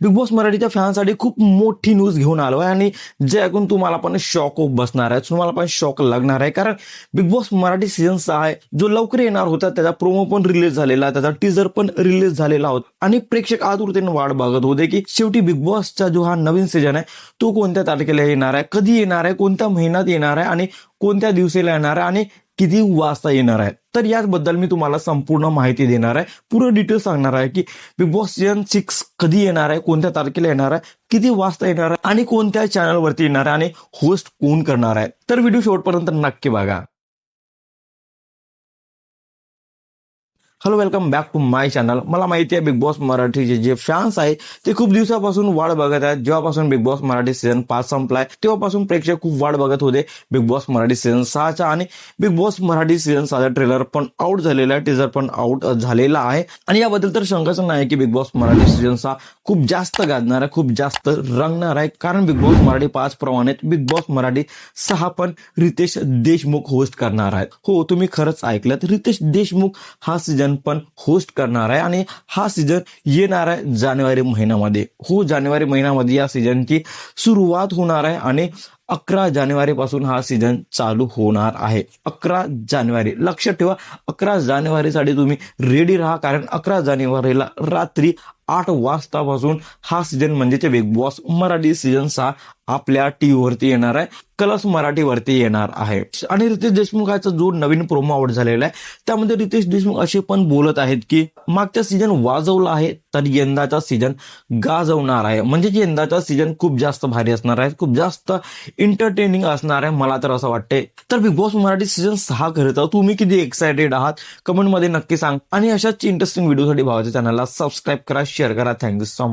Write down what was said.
Big boss मराठीच्या फॅनसाठी खूप मोठी न्यूज घेऊन आलो आहे आणि जे ऐकून तुम्हाला पण शॉक बसणार आहे, तुम्हाला पण शॉक लागणार आहे. कारण बिग बॉस मराठी सीझन 6 आहे जो लवकर येणार होता, त्याचा प्रोमो पण रिलीज झालेला, त्याचा टीजर पण रिलीज झालेला होता आणि प्रेक्षक आतुरतेने वाट बघत होते की शेवटी बिग बॉसचा जो हा नवीन सीझन आहे तो कोणत्या तारखेला येणार आहे, कधी येणार आहे, कोणत्या महिन्यात येणार आहे आणि कोणत्या दिवसाला येणार आहे आणि किती वाजता येणार आहे. तर याचबद्दल मी तुम्हाला संपूर्ण माहिती देणार आहे, पूर्ण डिटेल सांगणार आहे की बिग बॉस सीझन 6 कधी येणार आहे, कोणत्या तारखेला येणार आहे, किती वाजता येणार आहे आणि कोणत्या चॅनलवरती येणार आहे आणि होस्ट कोण करणार आहे. तर व्हिडिओ शेवटपर्यंत नक्की बघा. Hello, welcome back to my channel. मला माहिती आहे बिग बॉस मराठीचे जे फॅन्स आहेत ते खूप दिवसापासून वाट बघत आहेत. जेव्हापासून बिग बॉस मराठी सीझन 5 संपलाय तेव्हापासून प्रेक्षक खूप वाट बघत होते बिग बॉस मराठी सीझन 6चा. आणि बिग बॉस मराठी सीझन 6चा ट्रेलर पण आउट झालेला आहे, टीजर पण आउट झालेला आहे. आणि याबद्दल तर शंकाच नाही की बिग बॉस मराठी सीझन 6 खूप जास्त गाजणार आहे, खूप जास्त रंगणार आहे. कारण बिग बॉस मराठी 5 प्रमाणे बिग बॉस मराठी 6 पण रितेश देशमुख होस्ट करणार आहेत. हो, तुम्ही खरंच ऐकलं, रितेश देशमुख हा सीझन पण होस्ट करणार आहे आणि हा सीझन येणार आहे जानेवारी महिन्यामध्ये. हो, जानेवारी महिन्यामध्ये या सीझनची सुरुवात होणार आहे आणि 11 जानेवारी पासून हा सीझन चालू होणार आहे. 11 जानेवारी लक्षात ठेवा, 11 जानेवारीसाठी तुम्ही रेडी राहा. कारण 11 जानेवारीला रात्री 8 वाजतापासून हा सीझन म्हणजे ते बिग बॉस मराठी सीझन 6 आपल्या टीव्ही वरती येणार आहे, कलर्स मराठीवरती येणार आहे. आणि रितेश देशमुखाचा जो नवीन प्रोमो आउट झालेला आहे त्यामध्ये रितेश देशमुख असे पण बोलत आहेत की मागचा सीझन वाजवला आहे तर यंदाचा सीझन गाजवणार आहे. म्हणजे यंदाचा सीझन खूप जास्त भारी असणार आहे, खूप जास्त एंटरटेनिंग असणार आहे, मला तर असं वाटते. तर बिग बॉस मराठी सीझन 6 करता तुम्ही किती एक्सायटेड आहात कमेंटमध्ये नक्की सांग. आणि अशाच इंटरेस्टिंग व्हिडिओसाठी भावाच्या चॅनलला सबस्क्राईब करा, शेअर करा. Thank you so much.